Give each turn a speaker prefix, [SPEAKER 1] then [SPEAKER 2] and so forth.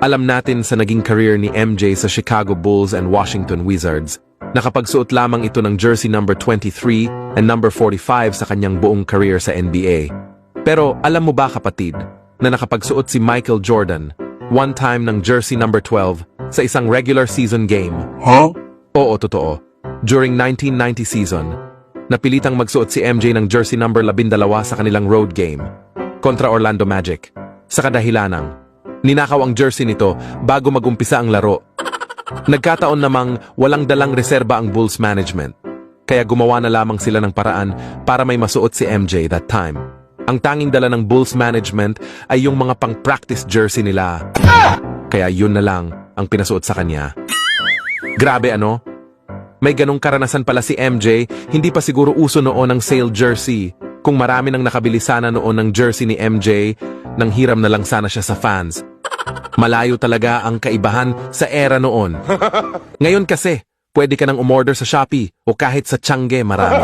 [SPEAKER 1] Alam natin sa naging career ni MJ sa Chicago Bulls and Washington Wizards, nakapagsuot lamang ito ng jersey number 23 and number 45 sa kanyang buong career sa NBA. Pero alam mo ba kapatid, na nakapagsuot si Michael Jordan, one time ng jersey number 12 sa isang regular season game?
[SPEAKER 2] Huh?
[SPEAKER 1] Oo, totoo. During 1990 season, napilitang magsuot si MJ ng jersey number 12 sa kanilang road game kontra Orlando Magic. Sa kadahilanang, ninakaw ang jersey nito bago magumpisa ang laro. Nagkataon namang walang dalang reserba ang Bulls management, kaya gumawa na lamang sila ng paraan para may masuot si MJ that time. Ang tanging dala ng Bulls management ay yung mga pang-practice jersey nila. Kaya yun na lang ang pinasuot sa kanya. Grabe ano? May ganong karanasan pala si MJ, hindi pa siguro uso noon ang sale jersey. Kung marami nang nakabili sana noon ng jersey ni MJ, nang hiram na lang sana siya sa fans. Malayo talaga ang kaibahan sa era noon. Ngayon kasi, pwede ka nang umorder sa Shopee o kahit sa Tiangge marami.